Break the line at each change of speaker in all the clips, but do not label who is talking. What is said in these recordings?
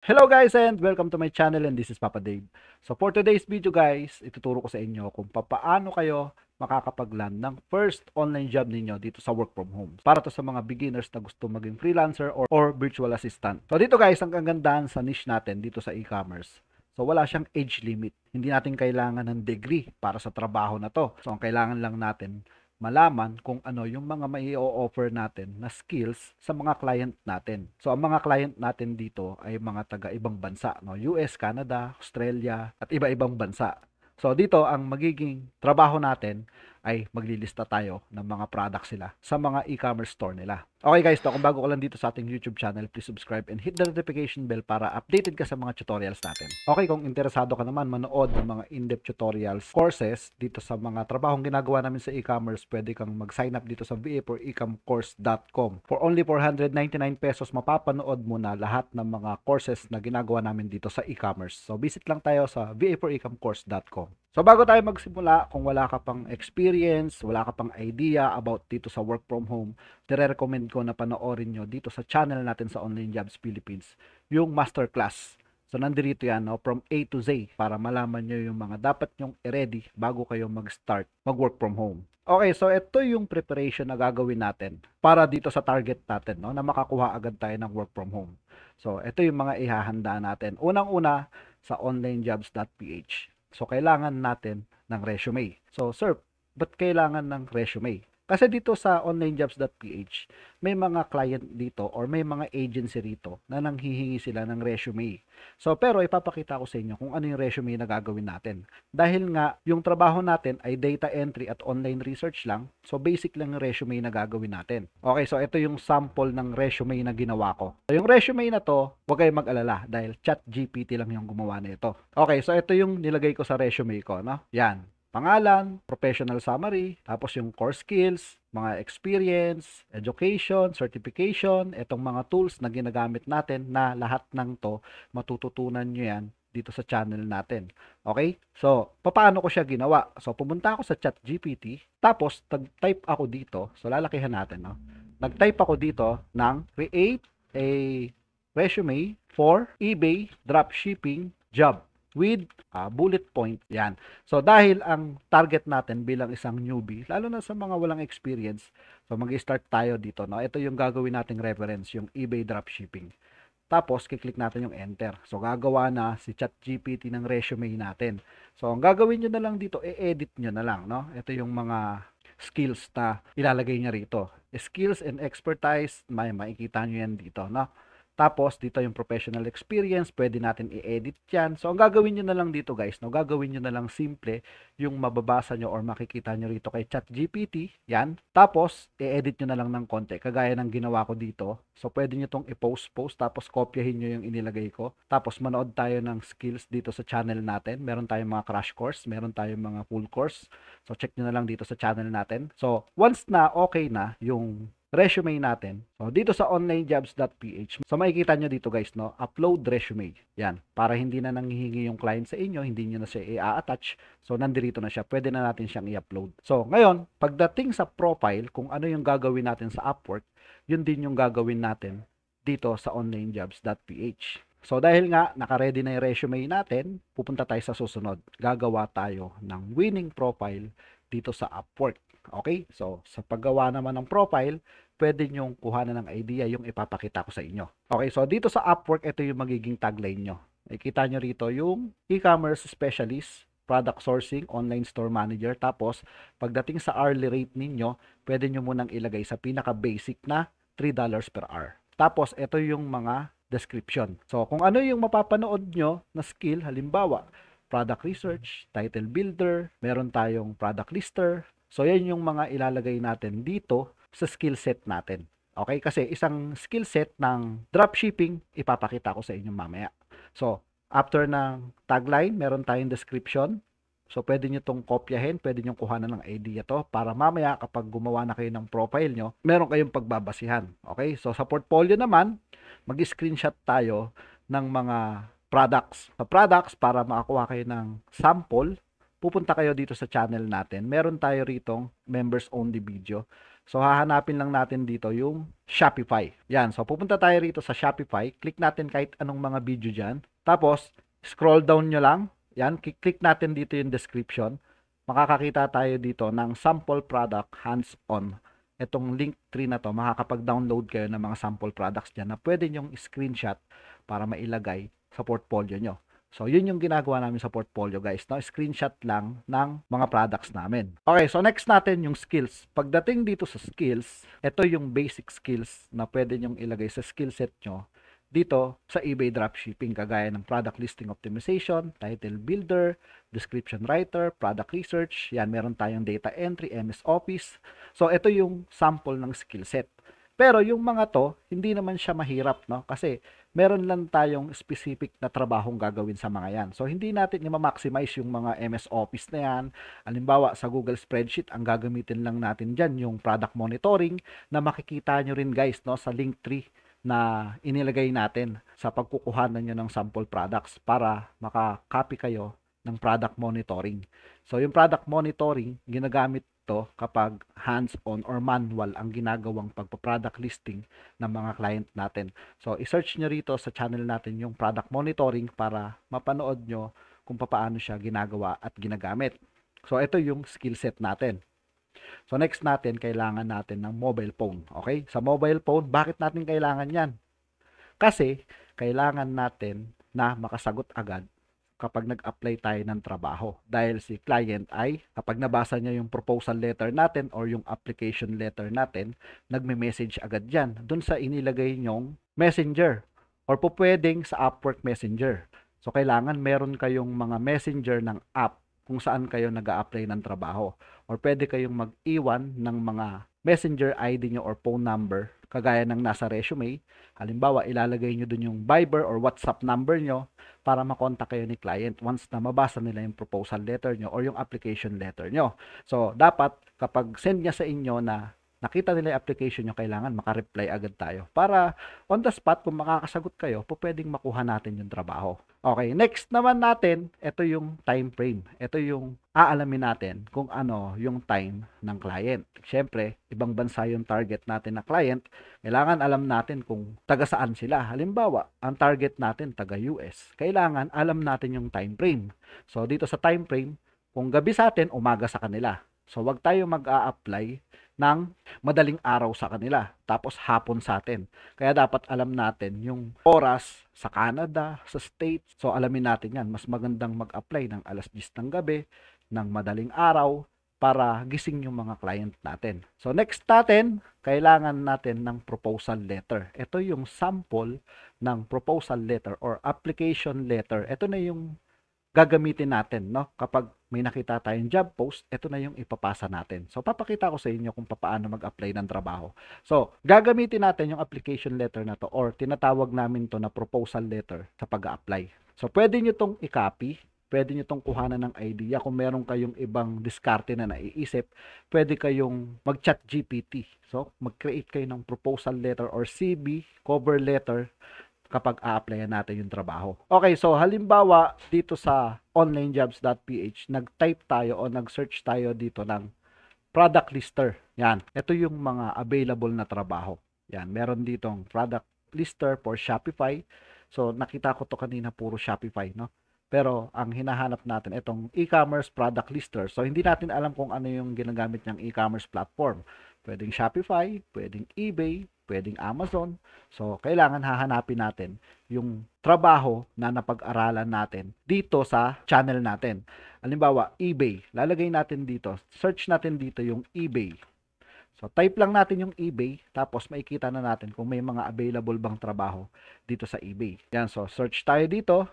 Hello guys and welcome to my channel and this is Papa Dave. So for today's video guys, ituturo ko sa inyo kung paano kayo makakapag-land ng first online job ninyo dito sa work from home. Para to sa mga beginners na gusto maging freelancer or virtual assistant. So dito guys, ang kagandahan sa niche natin dito sa e-commerce. So wala siyang age limit. Hindi natin kailangan ng degree para sa trabaho na to. So ang kailangan lang natin malaman kung ano yung mga mai-offer natin na skills sa mga client natin. So ang mga client natin dito ay mga taga ibang bansa, no? US, Canada, Australia at iba-ibang bansa. So dito ang magiging trabaho natin ay maglilista tayo ng mga products sila sa mga e-commerce store nila. Okay guys, kung bago ka lang dito sa ating YouTube channel, please subscribe and hit the notification bell para updated ka sa mga tutorials natin. Okay, kung interesado ka naman manood ng mga in-depth tutorials, courses dito sa mga trabahong ginagawa namin sa e-commerce, pwede kang mag-sign up dito sa va4ecomcourse.com. For only 499 pesos, mapapanood mo na lahat ng mga courses na ginagawa namin dito sa e-commerce. So visit lang tayo sa va4ecomcourse.com. So bago tayo magsimula, kung wala ka pang experience, wala ka pang idea about dito sa work from home, dire-recommend ko na panoorin nyo dito sa channel natin sa Online Jobs Philippines, yung masterclass. So nandito yan, no, from A to Z para malaman nyo yung mga dapat nyong i-ready bago kayo mag-start mag-work from home. Okay, so ito yung preparation na gagawin natin para dito sa target natin, no, na makakuha agad tayo ng work from home. So ito yung mga ihahanda natin. Unang-una sa onlinejobs.ph. So, kailangan natin ng resume. So, sir, ba't kailangan ng resume? Kasi dito sa onlinejobs.ph, may mga client dito or may mga agency rito na nanghihingi sila ng resume. So, pero ipapakita ko sa inyo kung ano yung resume na gagawin natin. Dahil nga, yung trabaho natin ay data entry at online research lang, so basic lang yung resume na gagawin natin. Okay, so ito yung sample ng resume na ginawa ko. So, yung resume na to, huwag kayong mag-alala dahil ChatGPT lang yung gumawa nito. Okay, so ito yung nilagay ko sa resume ko, no? Yan. Pangalan, professional summary, tapos yung core skills, mga experience, education, certification, itong mga tools na ginagamit natin na lahat ng to matututunan nyo yan dito sa channel natin. Okay? So, paano ko siya ginawa? So, pumunta ako sa ChatGPT, tapos nag-type ako dito. So, lalakihan natin, no? Nag-type ako dito ng create a resume for eBay dropshipping job with bullet point. Yan. So, dahil ang target natin bilang isang newbie, lalo na sa mga walang experience, so mag-start tayo dito. No? Ito yung gagawin nating reference, yung eBay dropshipping. Tapos, kiklik natin yung enter. So, gagawa na si ChatGPT ng resume natin. So, ang gagawin nyo na lang dito, i-edit nyo na lang. No? Ito yung mga skills na ilalagay niya rito. Skills and expertise, may makikita nyo yan dito. No? Tapos, dito yung professional experience, pwede natin i-edit yan. So, ang gagawin nyo na lang dito guys, no, gagawin nyo na lang simple yung mababasa nyo or makikita nyo rito kay ChatGPT. Yan. Tapos, i-edit nyo na lang ng konti, kagaya ng ginawa ko dito. So, pwede nyo itong i-post, tapos kopyahin nyo yung inilagay ko. Tapos, manood tayo ng skills dito sa channel natin. Meron tayong mga crash course, meron tayong mga full course. So, check nyo na lang dito sa channel natin. So, once na okay na yung resume natin. So, dito sa onlinejobs.ph, so makikita nyo dito guys, no, upload resume. Yan, para hindi na nanghihingi yung client sa inyo, hindi nyo na siya i-attach. So, nandito na siya. Pwede na natin siyang i-upload. So, ngayon, pagdating sa profile, kung ano yung gagawin natin sa Upwork, yun din yung gagawin natin dito sa onlinejobs.ph. So, dahil nga, naka-ready na yung resume natin, pupunta tayo sa susunod. Gagawa tayo ng winning profile dito sa Upwork. Okay? So, sa paggawa naman ng profile, pwede nyong kuhanan ng idea yung ipapakita ko sa inyo. Okay, so dito sa Upwork, ito yung magiging tagline nyo. Nakikita nyo rito yung e-commerce specialist, product sourcing, online store manager. Tapos, pagdating sa hourly rate ninyo, pwede nyo munang ilagay sa pinaka-basic na $3 per hour. Tapos, ito yung mga description. So, kung ano yung mapapanood nyo na skill, halimbawa, product research, title builder, meron tayong product lister. So, yan yung mga ilalagay natin dito sa skill set natin. Okay? Kasi isang skill set ng dropshipping, ipapakita ko sa inyo mamaya. So, after ng tagline, meron tayong description. So, pwede nyo itong kopyahin, pwede nyo kuhanan ng idea to para mamaya kapag gumawa na kayo ng profile nyo, meron kayong pagbabasihan. Okay? So, sa portfolio naman, mag-screenshot tayo ng mga products. Sa products, para makakuha kayo ng sample, pupunta kayo dito sa channel natin. Meron tayo ritong members only video. So, hahanapin lang natin dito yung Shopify. Yan. So, pupunta tayo rito sa Shopify. Click natin kahit anong mga video dyan. Tapos, scroll down nyo lang. Yan. Click natin dito yung description. Makakakita tayo dito ng sample product hands-on. Itong link 3 na to, makakapag-download kayo ng mga sample products dyan na pwede nyong screenshot para mailagay sa portfolio nyo. So, yun yung ginagawa namin sa portfolio, guys. No? Screenshot lang ng mga products namin. Okay, so next natin yung skills. Pagdating dito sa skills, ito yung basic skills na pwede nyong ilagay sa skill set nyo dito sa eBay dropshipping, kagaya ng product listing optimization, title builder, description writer, product research. Yan, meron tayong data entry, MS Office. So, ito yung sample ng skill set. Pero yung mga to, hindi naman siya mahirap, no? Kasi meron lang tayong specific na trabahong gagawin sa mga yan. So, hindi natin i-maximize yung mga MS Office na yan. Halimbawa, sa Google Spreadsheet, ang gagamitin lang natin dyan yung product monitoring na makikita nyo rin, guys, no, sa link 3 na inilagay natin sa pagkukuhanan nyo ng sample products para makakopy kayo ng product monitoring. So, yung product monitoring, ginagamit to kapag hands-on or manual ang ginagawang pagpa-product listing ng mga client natin. So, i-search nyo rito sa channel natin yung product monitoring para mapanood nyo kung paano siya ginagawa at ginagamit. So, ito yung skill set natin. So, next natin, kailangan natin ng mobile phone. Okay? Sa mobile phone, bakit natin kailangan yan? Kasi, kailangan natin na makasagot agad kapag nag-apply tayo ng trabaho. Dahil si client ay, kapag nabasa niya yung proposal letter natin or yung application letter natin, nagme-message agad yan dun sa inilagay nyong messenger or po pwedeng sa Upwork Messenger. So, kailangan meron kayong mga messenger ng app kung saan kayo nag-a-apply ng trabaho. Or pwede kayong mag-iwan ng mga messenger ID nyo or phone number kagaya ng nasa resume. Halimbawa, ilalagay nyo dun yung Viber or WhatsApp number nyo para makontak kayo ni client once na mabasa nila yung proposal letter nyo or yung application letter nyo. So, dapat kapag send niya sa inyo na nakita nila yung application nyo, kailangan makareply agad tayo. Para on the spot, kung makakasagot kayo, pwedeng makuha natin yung trabaho. Okay, next naman natin, ito yung time frame. Ito yung aalamin natin kung ano yung time ng client. Siyempre, ibang bansa yung target natin na client. Kailangan alam natin kung taga saan sila. Halimbawa, ang target natin taga US. Kailangan alam natin yung time frame. So, dito sa time frame, kung gabi sa atin, umaga sa kanila. So, wag tayo mag-a-apply ng madaling araw sa kanila, tapos hapon sa atin. Kaya dapat alam natin yung oras sa Canada, sa States. So, alamin natin yan. Mas magandang mag-apply ng alas 10 ng gabi, ng madaling araw, para gising yung mga client natin. So, next natin, kailangan natin ng proposal letter. Ito yung sample ng proposal letter or application letter. Ito na yung gagamitin natin, no? Kapag may nakita tayong job post, ito na yung ipapasa natin. So, papakita ko sa inyo kung paano mag-apply ng trabaho. So, gagamitin natin yung application letter na to or tinatawag namin to na proposal letter sa pag-apply. So, pwede nyo tong i-copy, pwede nyo tong kuhanan ng idea. Kung meron kayong ibang diskarte na naiisip, pwede kayong mag-chat GPT. So, mag-create kayo ng proposal letter or CV, cover letter, kapag a-applyan natin yung trabaho. Okay, so halimbawa dito sa onlinejobs.ph, nag-type tayo o nag-search tayo dito ng product lister. Yan, ito yung mga available na trabaho. Yan, meron ditong product lister for Shopify. So, nakita ko to kanina puro Shopify, no? Pero ang hinahanap natin itong e-commerce product lister. So, hindi natin alam kung ano yung ginagamit niyang e-commerce platform. Pwedeng Shopify, pwedeng eBay, pwedeng Amazon. So, kailangan hahanapin natin yung trabaho na napag-aralan natin dito sa channel natin. Halimbawa, eBay. Lalagay natin dito. Search natin dito yung eBay. So, type lang natin yung eBay. Tapos, makikita na natin kung may mga available bang trabaho dito sa eBay. Yan. So, search tayo dito.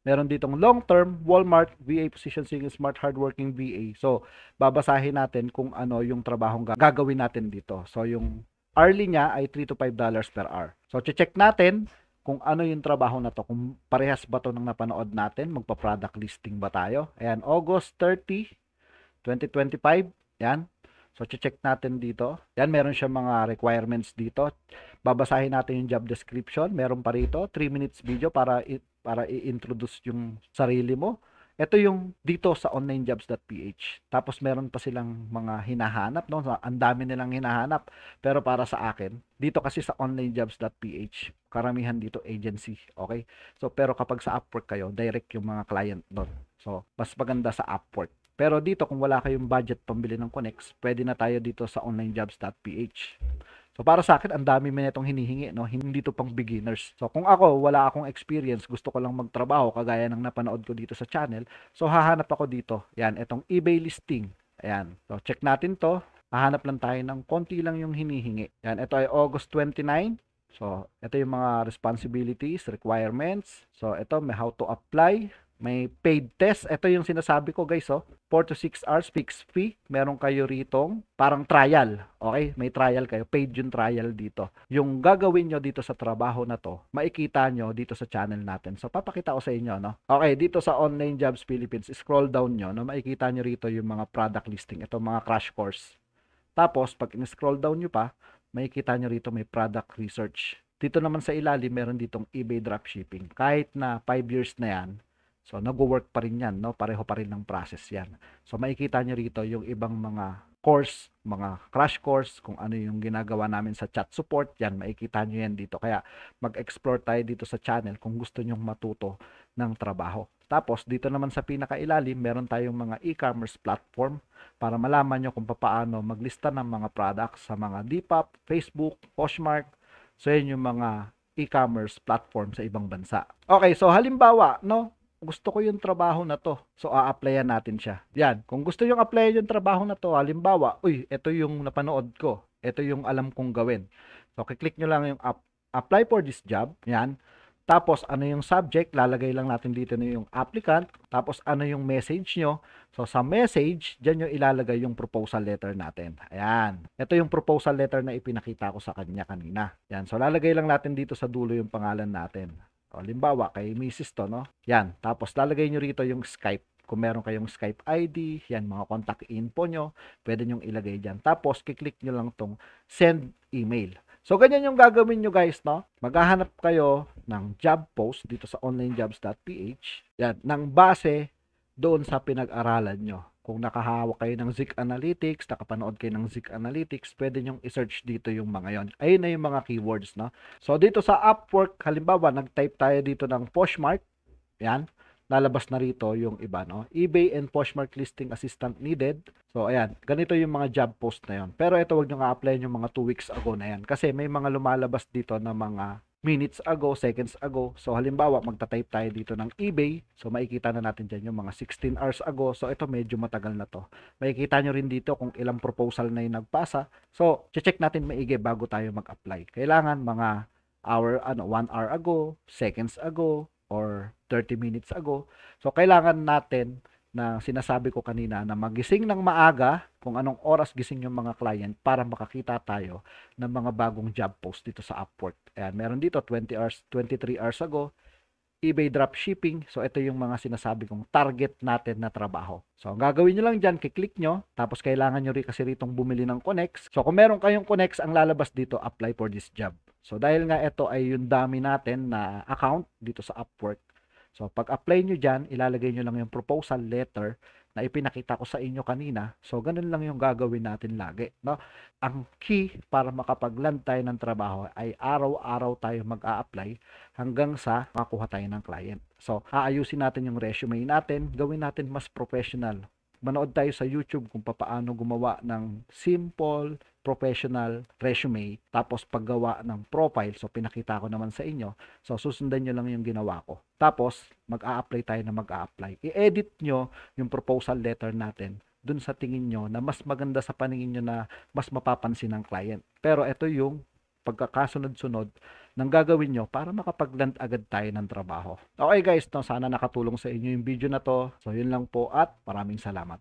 Meron ditong long-term, Walmart, VA position seeking smart hardworking VA. So, babasahin natin kung ano yung trabahong gagawin natin dito. So, yung hourly niya ay $3 to $5 per hour. So, check natin kung ano yung trabaho na to. Kung parehas ba to ng napanood natin, magpa-product listing ba tayo. Ayan, August 30, 2025. Yan. So, check natin dito. Yan, meron siya mga requirements dito. Babasahin natin yung job description. Meron pa rito, 3 minutes video para i-introduce yung sarili mo. Ito yung dito sa onlinejobs.ph. Tapos meron pa silang mga hinahanap, no? Ang dami nilang hinahanap. Pero para sa akin, dito kasi sa onlinejobs.ph, karamihan dito agency, okay? So pero kapag sa Upwork kayo, direct yung mga client doon. So mas maganda sa Upwork. Pero dito kung wala kayong budget pambili ng Connects, pwede na tayo dito sa onlinejobs.ph. So para sa akin, ang dami mo nitong hinihingi, no? Hindi to pang beginners. So kung ako, wala akong experience, gusto ko lang magtrabaho kagaya ng napanood ko dito sa channel, so hahanap ako dito. Yan, itong eBay listing. Ayan. So check natin to. Hahanap lang tayo ng konti lang yung hinihingi. Yan, ito ay August 29. So ito yung mga responsibilities, requirements. So ito may how to apply. May paid test. Ito yung sinasabi ko guys, oh. 4 to 6 hours fixed fee. Meron kayo ritong parang trial. Okay? May trial kayo. Paid yung trial dito. Yung gagawin nyo dito sa trabaho na to, makikita nyo dito sa channel natin. So, papakita ko sa inyo, no? Okay, dito sa Online Jobs Philippines, scroll down nyo, no? Makikita nyo rito yung mga product listing. Ito, mga crash course. Tapos, pag in-scroll down nyo pa, makikita nyo rito may product research. Dito naman sa ilalim, meron ditong eBay dropshipping. Kahit na 5 years na yan, so, nag-work pa rin yan, no? Pareho pa rin ng process yan. So, makikita nyo rito yung ibang mga course, mga crash course, kung ano yung ginagawa namin sa chat support, yan, makikita nyo yan dito. Kaya, mag-explore tayo dito sa channel kung gusto nyong matuto ng trabaho. Tapos, dito naman sa pinakailalim, meron tayong mga e-commerce platform para malaman nyo kung paano maglista ng mga products sa mga Depop, Facebook, Poshmark. So, yan yung mga e-commerce platform sa ibang bansa. Okay, so halimbawa, no, gusto ko yung trabaho na to. So, a-applyan natin siya. Yan. Kung gusto yung applyan yung trabaho na to, halimbawa, uy, ito yung napanood ko. Ito yung alam kong gawin. So, kiklik nyo lang yung apply for this job. Yan. Tapos, ano yung subject? Lalagay lang natin dito na yung applicant. Tapos, ano yung message nyo? So, sa message, dyan yung ilalagay yung proposal letter natin. Ayan. Ito yung proposal letter na ipinakita ko sa kanya kanina. Yan. So, lalagay lang natin dito sa dulo yung pangalan natin. O, halimbawa, kay Mrs. to, no? Yan. Tapos, lalagay nyo rito yung Skype. Kung meron kayong Skype ID, yan, mga contact info nyo, pwede nyong ilagay dyan. Tapos, kiklik nyo lang tong send email. So, ganyan yung gagawin nyo guys, no? Maghahanap kayo ng job post dito sa onlinejobs.ph. Yan, ng base doon sa pinag-aralan nyo. Kung nakahawak kayo ng Zik Analytics, nakapanood kayo ng Zik Analytics, pwede nyong i-search dito yung mga yon. Ayun na yung mga keywords, no? So, dito sa Upwork, halimbawa, nag-type tayo dito ng Poshmark. Yan. Lalabas na rito yung iba, no? eBay and Poshmark listing assistant needed. So, ayan. Ganito yung mga job post na yon. Pero ito, wag nyo nga applyin yung mga 2 weeks ago na yan. Kasi may mga lumalabas dito na mga minutes ago, seconds ago. So, halimbawa, magta-type tayo dito ng eBay. So, makikita na natin dyan yung mga 16 hours ago. So, ito medyo matagal na to. Makikita nyo rin dito kung ilang proposal na yung nagpasa. So, check natin maigi bago tayo mag-apply. Kailangan mga 1 hour ago, seconds ago, or 30 minutes ago. So, kailangan natin na sinasabi ko kanina na magising ng maaga kung anong oras gising yung mga client para makakita tayo ng mga bagong job post dito sa Upwork. Ayan, meron dito 20 hours, 23 hours ago, eBay dropshipping. So, ito yung mga sinasabi kong target natin na trabaho. So, ang gagawin nyo lang dyan, kiklik nyo, tapos kailangan nyo rin kasi ritong bumili ng Connects. So, kung meron kayong Connects, ang lalabas dito, apply for this job. So, dahil nga ito ay yung dami natin na account dito sa Upwork, so, pag-apply nyo dyan, ilalagay nyo lang yung proposal letter na ipinakita ko sa inyo kanina. So, ganun lang yung gagawin natin lagi, no? Ang key para makapag-land tayo ng trabaho ay araw-araw tayo mag-a-apply hanggang sa makakuha tayo ng client. So, aayusin natin yung resume natin, gawin natin mas professional. Manood tayo sa YouTube kung paano gumawa ng simple, professional resume. Tapos paggawa ng profile, so pinakita ko naman sa inyo. So susundan nyo lang yung ginawa ko. Tapos mag-a-apply tayo na mag-a-apply. I-edit nyo yung proposal letter natin dun sa tingin nyo na mas maganda sa paningin nyo na mas mapapansin ng client. Pero ito yung pagkakasunod-sunod ng gagawin nyo para makapag-land agad tayo ng trabaho. Okay guys, no, sana nakatulong sa inyo yung video na to. So yun lang po at maraming salamat.